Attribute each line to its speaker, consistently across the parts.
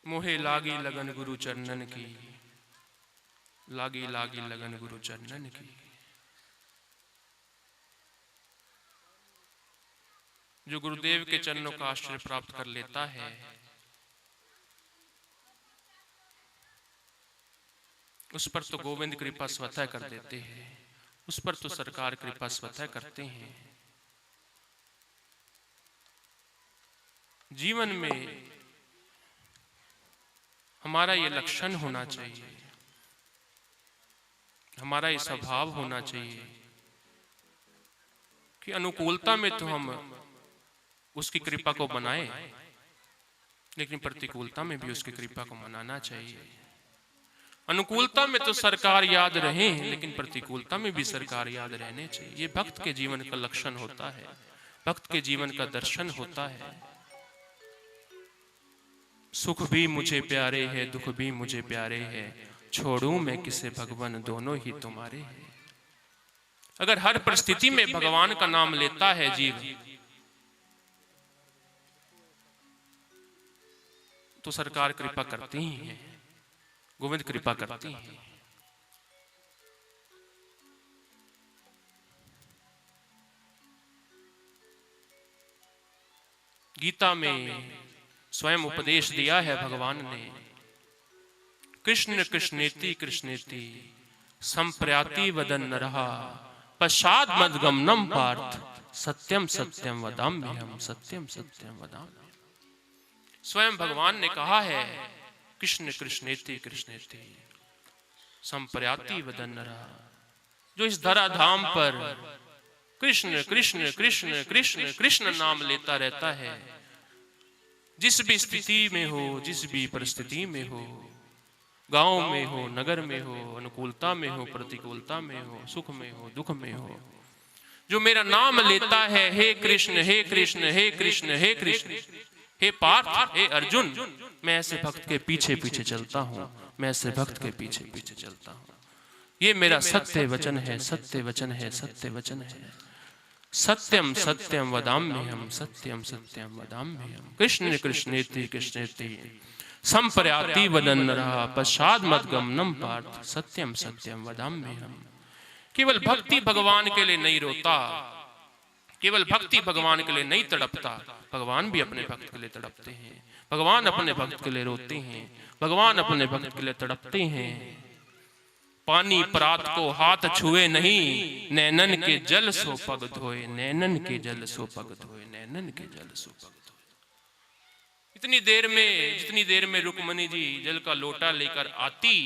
Speaker 1: मोहे लागी लगन गुरु चरणन की, लागी लागी लगन गुरु चरणन की। जो गुरुदेव के चरणों का आश्रय प्राप्त कर लेता है, उस पर तो गोविंद कृपा स्वतः कर देते हैं, उस पर तो सरकार कृपा स्वतः करते हैं। जीवन में हमारा ये लक्षण होना चाहिए, हमारा ये स्वभाव होना चाहिए कि अनुकूलता में तो हम उसकी कृपा को मनाएं, लेकिन प्रतिकूलता में भी उसकी कृपा को मनाना चाहिए। अनुकूलता में तो सरकार याद रहे, लेकिन प्रतिकूलता में भी सरकार याद रहने चाहिए। ये भक्त के जीवन का लक्षण होता है, भक्त के जीवन का दर्शन होता है। सुख भी मुझे प्यारे है, दुख भी मुझे प्यारे है, छोड़ूं मैं किसे भगवान दोनों ही तुम्हारे हैं। अगर हर परिस्थिति में भगवान का नाम लेता है जीव, तो सरकार कृपा करती ही है, गोविंद कृपा करती है। गीता में स्वयं उपदेश दिया है भगवान ने, कृष्ण कृष्णेति कृष्णेति संप्रयाति वदन नरहा पश्चाद मद्गमनम पार्थ सत्यम सत्यम वदाम्यहम्, सत्यम सत्यम वदाम्यहम्। स्वयं भगवान ने कहा है, कृष्ण कृष्णेति कृष्णेति संप्रयाति वदन नरहा। जो इस धराधाम पर कृष्ण कृष्ण कृष्ण कृष्ण कृष्ण नाम लेता रहता है, जिस भी स्थिति में हो, जिस भी परिस्थिति में हो, गांव में हो, नगर में हो, अनुकूलता में हो, प्रतिकूलता में हो, सुख में हो, दुख में हो, जो मेरा नाम लेता है, हे कृष्ण हे कृष्ण हे कृष्ण हे कृष्ण, हे पार्थ हे अर्जुन, मैं ऐसे भक्त के पीछे पीछे चलता हूं, मैं ऐसे भक्त के पीछे पीछे चलता हूं। ये मेरा सत्य वचन है, सत्य वचन है, सत्य वचन है। सत्यम सत्यम वदाम्यहम्, सत्यम सत्यम वदाम्यहम्। कृष्ण कृष्णेति कृष्णेति संप्रयाति वदन नरहा पश्चाद मद्गमनम पार्थ सत्यम सत्यम वदाम्यहम्। केवल भक्ति भगवान के लिए नहीं रोता, केवल भक्ति भगवान के लिए नहीं तड़पता, भगवान भी अपने भक्त के लिए तड़पते हैं, भगवान अपने भक्त के लिए रोते हैं, भगवान अपने भक्त के लिए तड़पते हैं। पानी परात को हाथ छुए नहीं, नैनन के जल सो पग धोए, नैनन के जल सो पग धोए, नैनन के जल सो पग धोए। इतनी देर में, जितनी देर में रुक्मणी जी जल का लोटा लेकर आती,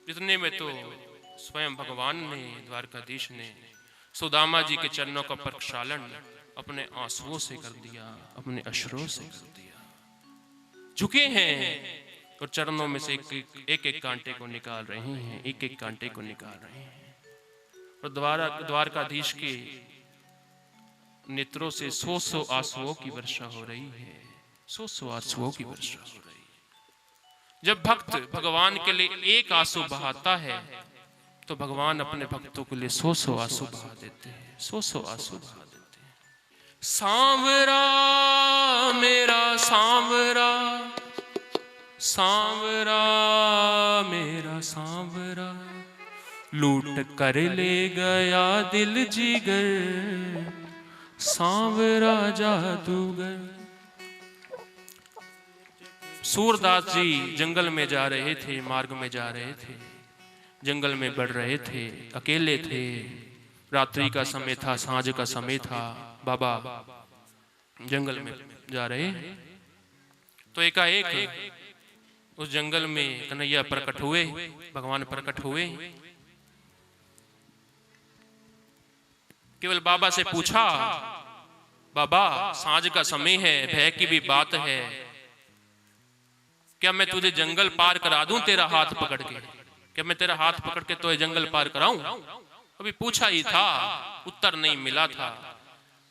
Speaker 1: जितने में तो स्वयं भगवान ने, द्वारकाधीश ने सुदामा जी के चरणों का प्रक्षालन अपने आंसुओं से कर दिया, अपने अश्रुओं से कर दिया। झुके हैं और चरणों में से एक एक कांटे को निकाल रहे हैं, एक एक कांटे को निकाल रहे हैं। और द्वारकाधीश के नेत्रों से 100 आंसुओं की वर्षा हो रही है, 100 आंसुओं की वर्षा हो रही है। जब भक्त भगवान के लिए एक आंसू बहाता है, तो भगवान अपने भक्तों के लिए 100 आंसू बहा देते हैं, 100 आंसू बहा देते हैं। सांवरा मेरा सांवरा, सांवरा मेरा सांवरा, लूट कर ले गया दिल जिगर, सांवरा जादूगर। सूरदास जी जंगल में जा रहे थे, मार्ग में जा रहे थे, जंगल में बढ़ रहे थे, अकेले थे, रात्रि का समय था, सांझ का समय था। बाबा जंगल में जा रहे, तो एकाएक उस जंगल में कन्हैया प्रकट हुए, भगवान प्रकट हुए। केवल बाबा से पूछा, बाबा सांझ का समय है, भय की भी बात है, क्या मैं तुझे जंगल पार करा दूं तेरा हाथ पकड़ के? क्या मैं तेरा हाथ पकड़ के तो जंगल पार कराऊं? अभी पूछा ही था, उत्तर नहीं मिला था,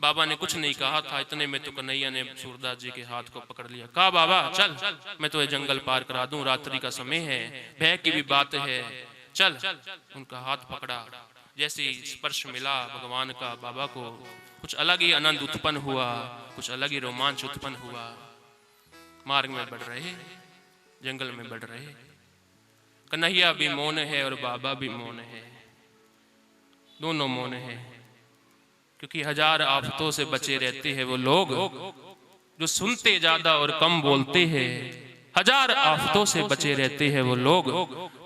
Speaker 1: बाबा ने कुछ नहीं कहा था। इतने में तो कन्हैया ने सूरदास जी के हाथ को पकड़ लिया, कहा बाबा चल, मैं तो जंगल पार करा दूं, रात्रि का समय है, भय की भी बात है, चल। उनका हाथ पकड़ा, जैसे स्पर्श मिला भगवान का बाबा को, कुछ अलग ही आनंद उत्पन्न हुआ, कुछ अलग ही रोमांच उत्पन्न हुआ। मार्ग में बढ़ रहे, जंगल में बढ़ रहे। कन्हैया भी मौन है और बाबा भी मौन है, दोनों मौन है, क्योंकि हजार आफतों से बचे रहते हैं वो लोग जो सुनते ज्यादा और कम बोलते हैं। हजार आफतों से बचे रहते हैं वो लोग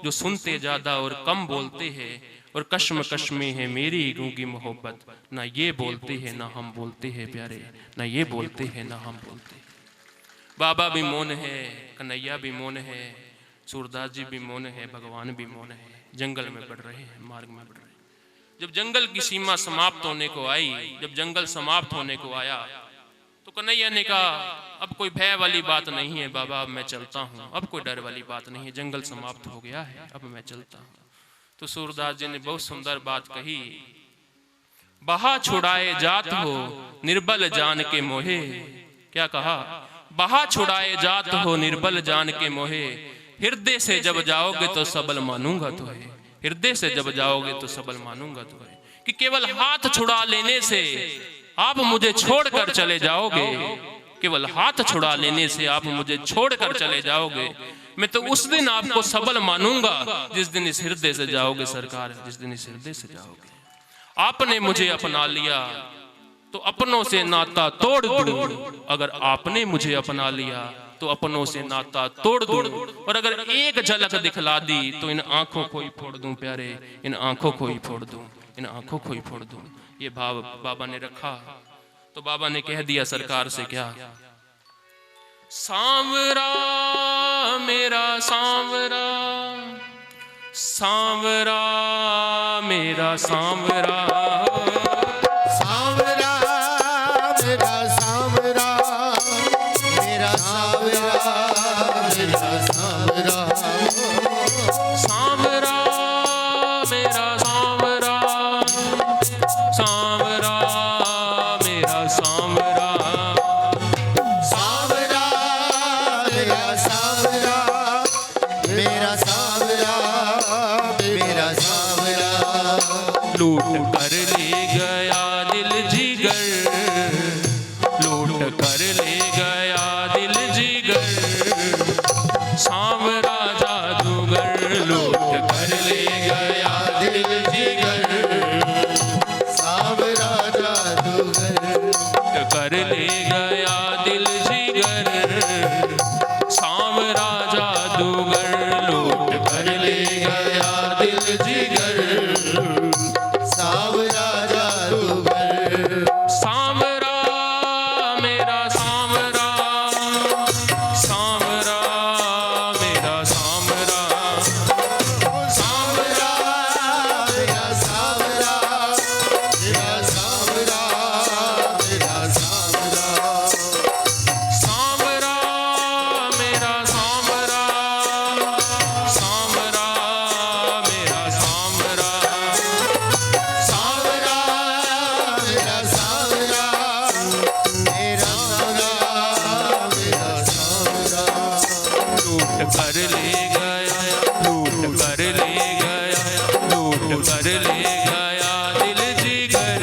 Speaker 1: जो सुनते ज्यादा और कम बोलते हैं। और कश्म कश्मी है मेरी गूंगी मोहब्बत, ना ये बोलते हैं ना हम बोलते हैं प्यारे, ना ये बोलते हैं ना हम बोलते हैं। बाबा भी मौन है, कन्हैया भी मौन है, सूरदास जी भी मौन है, भगवान भी मौन है। जंगल में बढ़ रहे हैं, मार्ग में बढ़ रहे हैं। जब जंगल की सीमा समाप्त होने को आई, जब जंगल समाप्त होने को आया, तो कन्हैया ने कहा अब कोई भय वाली बात नहीं है बाबा, अब मैं चलता हूँ, अब कोई डर वाली बात नहीं है, जंगल समाप्त हो गया है, अब मैं चलता हूँ। तो सूरदास जी ने बहुत सुंदर बात कही, बहा छुड़ाए जात हो निर्बल जान के मोहे। क्या कहा? बहा छुड़ाए जात हो निर्बल जान के मोहे, हृदय से जब जाओगे तो सबल मानूंगा तो है, हृदय से जब जाओगे तो सबल मानूंगा तो है। कि केवल हाथ छुड़ा लेने से आप मुझे छोड़कर चले जाओगे, केवल हाथ छुड़ा लेने से आप मुझे छोड़कर चले जाओगे, मैं तो उस दिन आपको सबल मानूंगा जिस दिन इस हृदय से जाओगे सरकार, जिस दिन इस हृदय से जाओगे। आपने मुझे अपना लिया तो अपनों से नाता तोड़ दूं, अगर आपने मुझे अपना लिया तो अपनों से नाता तोड़ दूं, और अगर एक झलक दिखला दी तो इन आंखों को ही फोड़ दूं प्यारे, इन आंखों को ही फोड़ दूं, इन आंखों को ही फोड़ दूं। ये भाव बाबा ने रखा। तो बाबा ने कह दिया सरकार से क्या, सांवरा मेरा सांवरा, सांवरा मेरा सांवरा,
Speaker 2: सांवरा मेरा सांवरा, मेरा सांवरा, मेरा सांवरा,
Speaker 1: सांवरा मेरा सांवरा, सांवरा मेरा सांवरा,
Speaker 2: सांवरा मेरा सांवरा, मेरा सांवरा, मेरा सांवरा।
Speaker 1: लूट कर ले गया दिल जिगर, लूट कर ले गया दिल जिगर, सांवरा जादूगर लूट कर ले गया दिल जिगर,
Speaker 2: सांवरा जादूगर
Speaker 1: लूट कर ले गया दिल जिगर, सांवरा जादूगर लूट कर ले गया दिल जिगर,
Speaker 2: सांवरा जादूगर।
Speaker 1: सांवरा मेरा सांवरा, सांवरा मेरा सांवरा,
Speaker 2: सांवरा मेरा सांवरा, मेरा सांवरा, मेरा सांवरा।
Speaker 1: सांवरा मेरा सांवरा, सांवरा मेरा सांवरा,
Speaker 2: सांवरा मेरा सांवरा, मेरा सांवरा, मेरा सांवरा।
Speaker 1: लूट कर ले गया, लूट कर ले गया, लूट कर ले गया दिल जिगर,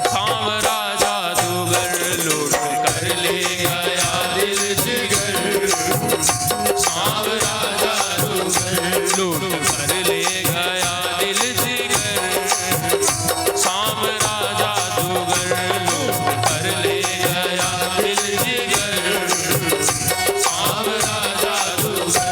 Speaker 1: सांवरा जादूगर लूट कर ले गया दिल जिगर, सांवरा जादूगर लूट कर ले गया दिल जिगर, सांवरा जादूगर लूट कर ले गया दिल जिगर, सांवरा जादूगर।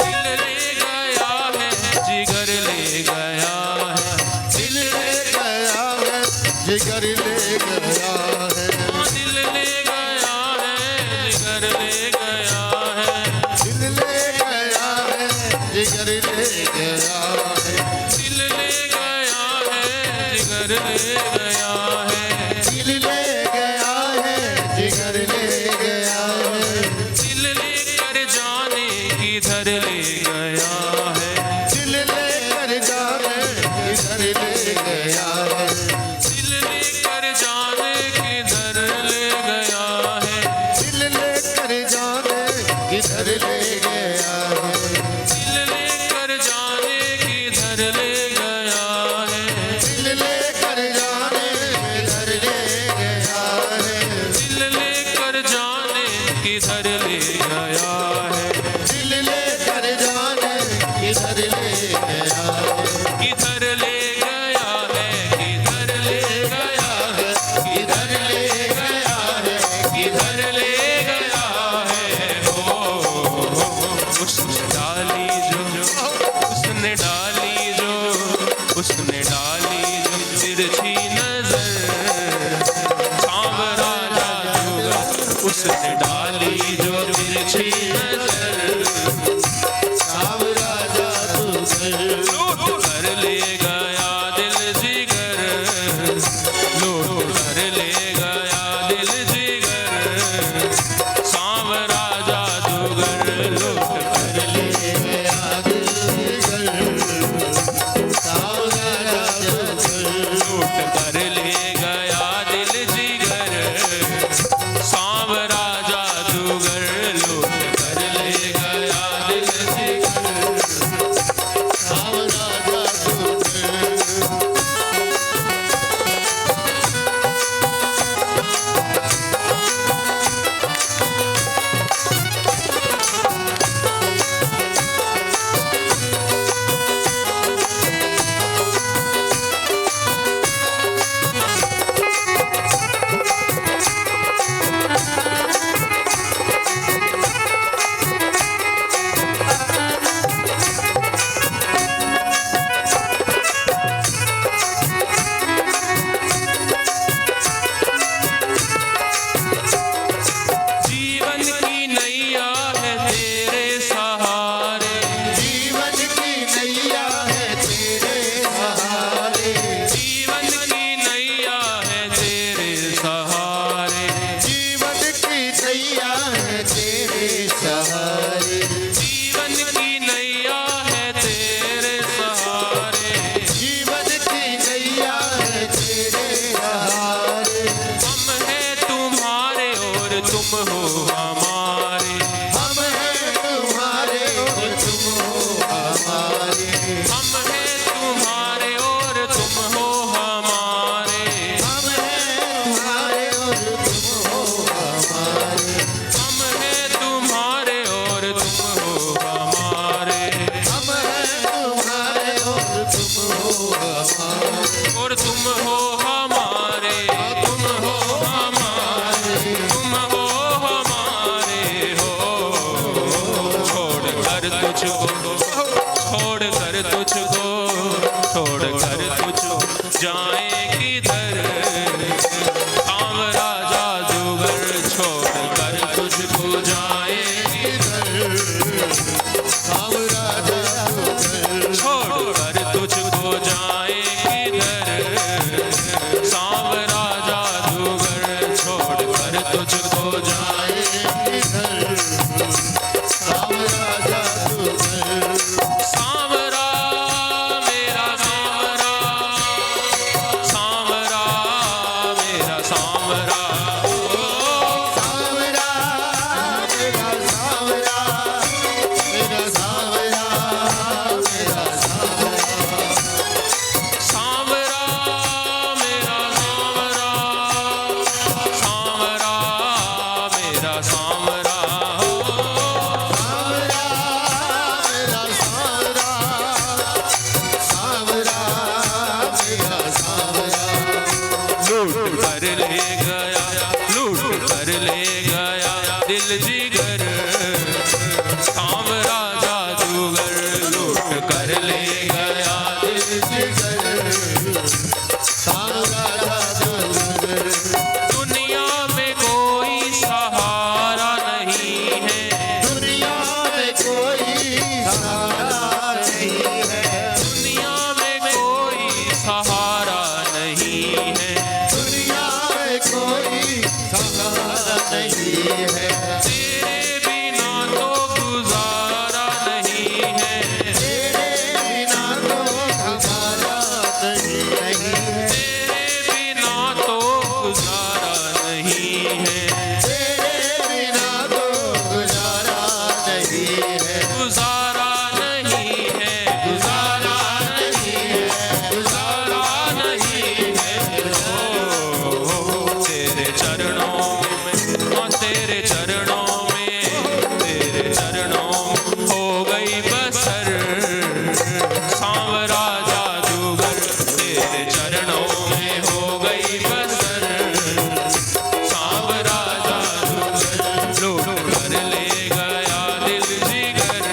Speaker 1: दिल ले गया है जिगर ले गया है, दिल ले
Speaker 2: गया है जिगर ले गया है,
Speaker 1: दिल ले गया है जिगर ले गया है,
Speaker 2: दिल ले गया है जिगर ले गया है,
Speaker 1: दिल ले गया है जिगर ले गया है,
Speaker 2: दिल ले गया है जिगर ले गया है,
Speaker 1: दिल लेकर जाने की किधर ले गया है,
Speaker 2: दिल लेकर जाने किधर ले गया है,
Speaker 1: दिल लेकर जाने किधर ले गया है,
Speaker 2: दिल लेकर जाने किधर ले गया है,
Speaker 1: दिल लेकर जाने किधर ले गया है,
Speaker 2: दिल लेकर जाने किधर ले गया है,
Speaker 1: दिल लेकर जाने किधर ले गया है,
Speaker 2: दिल लेकर जाने किधर ले गया है,
Speaker 1: किधर ले गया है, किधर ले गया है,
Speaker 2: किधर ले गया है,
Speaker 1: किधर ले गया है, हो उसने डाली जो, उसने डाली जो, उसने डाली जो तिरछी नजर, सांवरा जादूगर, उसने डाली जो तिरछी नजर,
Speaker 2: सांवरा जादूगर,
Speaker 1: लूट कर ले गया दिल जिगर, लूट कर ले गया दिल जिगर, सांवरा जादूगर, लूट कर ले
Speaker 2: गया दिल जिगर, सांवरा जादूगर,
Speaker 1: लूट कर ले गया दिल जिगर, सांवरा जादूगर, लूट कर ले गया दिल जिगर,
Speaker 2: सांवरा जादूगर।
Speaker 1: जीवन की नैया है तेरे सहारे,
Speaker 2: जीवन की नैया है तेरे सहारे,
Speaker 1: जीवन की नैया है तेरे सहारे,
Speaker 2: जीवन की नैया है तेरे सहारे,
Speaker 1: जीवन की नैया है तेरे सहारे,
Speaker 2: जीवन की नैया है तेरे सहारे,
Speaker 1: हम हैं तुम्हारे और तुम हो हमारे,
Speaker 2: हम हैं तुम्हारे और तुम हो हमारे,
Speaker 1: हम हैं तुम्हारे और तुम हो हमारे,
Speaker 2: हम हैं तुम्हारे और तुम हो हमारे,
Speaker 1: हम हैं तुम्हारे और तुम हो हमारे,
Speaker 2: हम हैं तुम्हारे और तुम हो हमारे,
Speaker 1: और तुम हो हमारे, तुम हो हमारे, तुम हो हमारे हो, छोड़ कर तुझको, छोड़ कर तुझको, छोड़ कर तुझको जाए किधर, सांवरा जादूगर, छोड़ कर तुझको जाए किधर,
Speaker 2: सांवरा जादूगर,
Speaker 1: छोड़ कर तुझको जाए किधर, सांवरा जादूगर, छोड़ कर तुझको जाए
Speaker 2: किधर, सांवरा जादूगर,
Speaker 1: सांवरा, मेरा सांवरा,
Speaker 2: है,
Speaker 1: गुजारा नहीं है, गुजारा नहीं है, गुजारा नहीं है। तेरे चरणों में, तेरे चरणों में, तेरे चरणों हो गई बसर। सांवरा जादूगर तेरे चरणों में हो गई बसर। सांवरा जादूगर लूट कर ले गया दिल जिगर।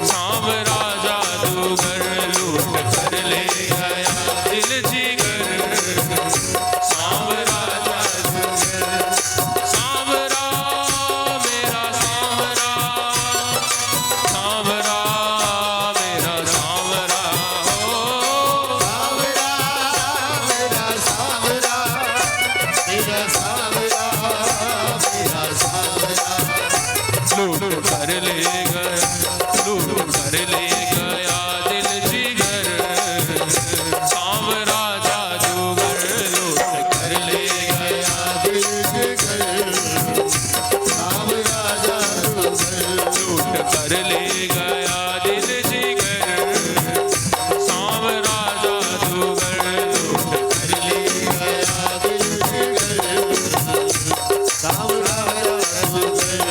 Speaker 1: सांवरा जादूगर लूट कर ले गया दिल जिगर। सांवरा जादूगर, सांवरा मेरा सांवरा, सांवरा मेरा सांवरा हो।
Speaker 2: सावरा मेरा सावरा, मेरा सावरा, मेरा सावरा।
Speaker 1: लूट कर ले गया, लूट कर ले गया दिल जिगर। सांवरा जादूगर लूट कर ले गया
Speaker 2: दिल जिगर, सावरा जादूगर।
Speaker 1: लूट कर ले गया दिल जिगर। सांवरा जादूगर लूट कर ले
Speaker 2: गया दिल जिगर, सावरा जादूगर।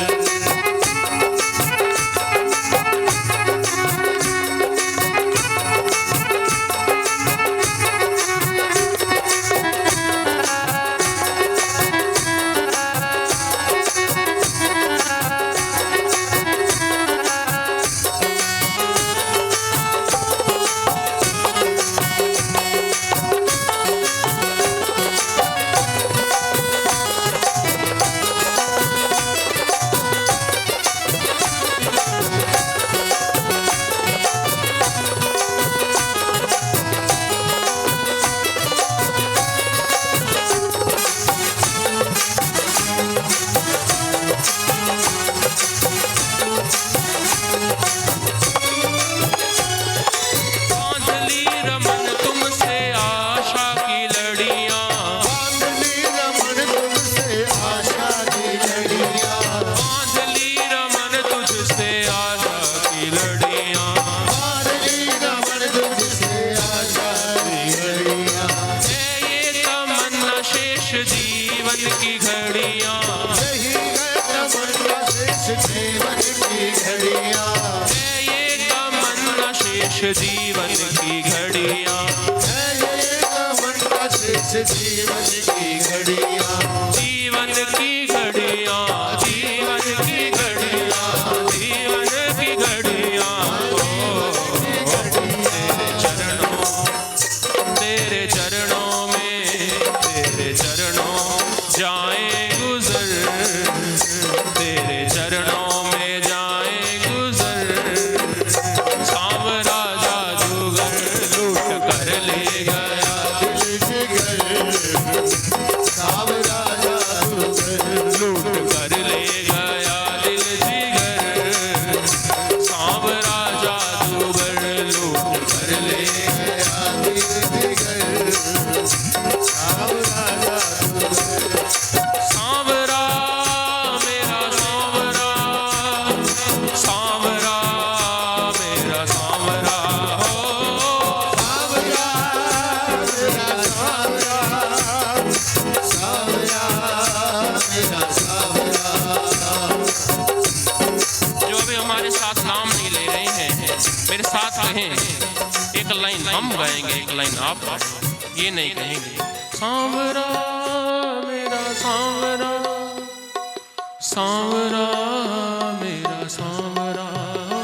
Speaker 2: बांधली रमन तुमसे आशा की लड़ियां। बांधली रमन तुमसे आशा की लड़ियां,
Speaker 1: बांधली रमन तुझसे आशा की लड़ियां।
Speaker 2: बांधली रमन तुमसे आशा की लड़ियां।
Speaker 1: है ये तमन्ना शेष जीवन की घड़ियां।
Speaker 2: यही है तमन्ना शेष जीवन की घड़ियां,
Speaker 1: है ये तमन्ना शेष जीवन की घड़ियां।
Speaker 2: है ये तमन्ना शेष जीवन की घड़ियां।
Speaker 1: जीवन की घड़ियां, जीवन की घड़ियां, जीवन की घड़ियां। तेरे चरणों में, तेरे चरणों जाए गुजर। तेरे चरणों में जाए गुजर। सांवरा जादूगर लूट कर ले गया
Speaker 2: दिल जिगर, सावरा जादूगर।
Speaker 1: लूट कर ले गया दिल जिगर। सांवरा जादूगर लूट कर ले
Speaker 2: गया दिल जिगर, सावरा जादूगर।
Speaker 1: सांवरा मेरा सांवरा, सांवरा मेरा सांवरा हो।
Speaker 2: सावरा मेरा सावरा, सावरा मेरा सावरा।
Speaker 1: जो अभी हमारे साथ नाम नहीं ले रहे हैं, मेरे साथ कहें। एक लाइन हम गाएंगे, एक लाइन आप गाएंगे। ये नहीं कहेंगे सांवरा मेरा सांवरा, सांवरा मेरा सांवरा हो।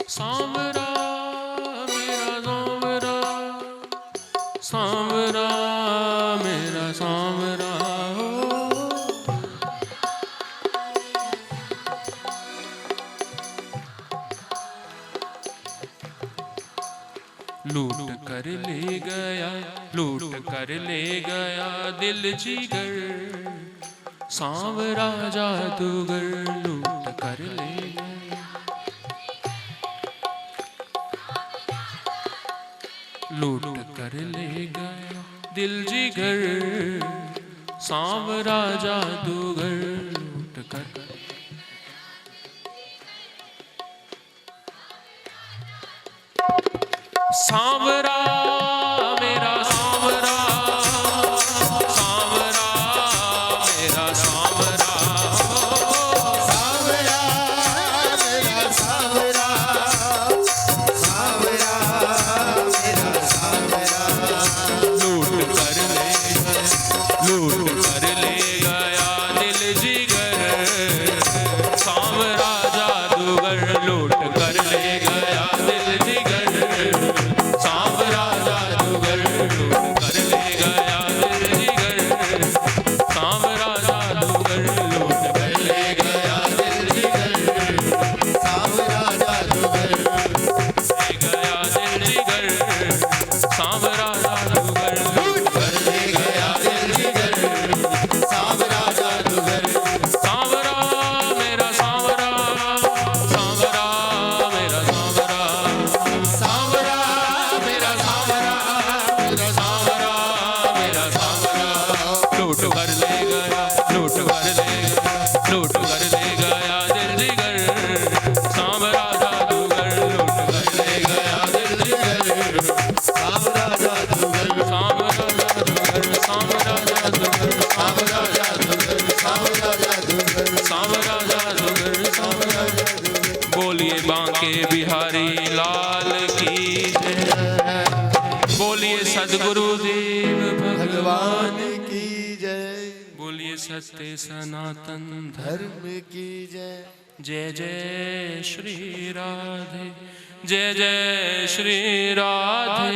Speaker 1: सांवरा मेरा सांवरा, सांवरा मेरा सांवरा हो। लूट कर ले गया, लूट कर ले गया दिल जिगर। सांवरा जादूगर लूट कर ले गया, लूट कर ले गया दिल जिगर, सांवरा जादूगर लूट कर। सांवरा मेरा सांवरा, सांवरा मेरा सांवरा,
Speaker 2: सांवरा मेरा सांवरा, सांवरा मेरा सांवरा।
Speaker 1: लूट कर ले गया दिल जिगर, सांवरा जादूगर लूट कर ले गया दिल जिगर, सांवरा जादूगर लूट कर ले गया दिल जिगर, सांवरा जादूगर लूट कर ले गया दिल जिगर,
Speaker 2: सांवरा जादूगर
Speaker 1: ले गया दिल जिगर, सांवरा जादूगर लूट कर ले गया दिल जिगर,
Speaker 2: सांवरा जादूगर।
Speaker 1: सांवरा मेरा सांवरा, सांवरा मेरा सांवरा,
Speaker 2: सांवरा मेरा सांवरा, मेरा
Speaker 1: सांवरा मेरा सांवरा। लूट कर ले गया, लूट कर ले गया, लूट कर ले गया दिल जिगर, सांवरा जादूगर लूट कर ले गया दिल जिगर,
Speaker 2: सांवरा जादूगर,
Speaker 1: सांवरा जादूगर, सांवरा जादूगर,
Speaker 2: सांवरा जादूगर, सांवरा जादूगर,
Speaker 1: सांवरा जादूगर, सांवरा जादूगर। बोलिए बांके बिहारी लाल की जय, बोलिए सद्गुरु देव भगवान,
Speaker 2: भगवान की जय,
Speaker 1: बोलिए सत्य सनातन धर्म
Speaker 2: धर्म की जय।
Speaker 1: जय जय श्री राधे, जय जय श्री राधे।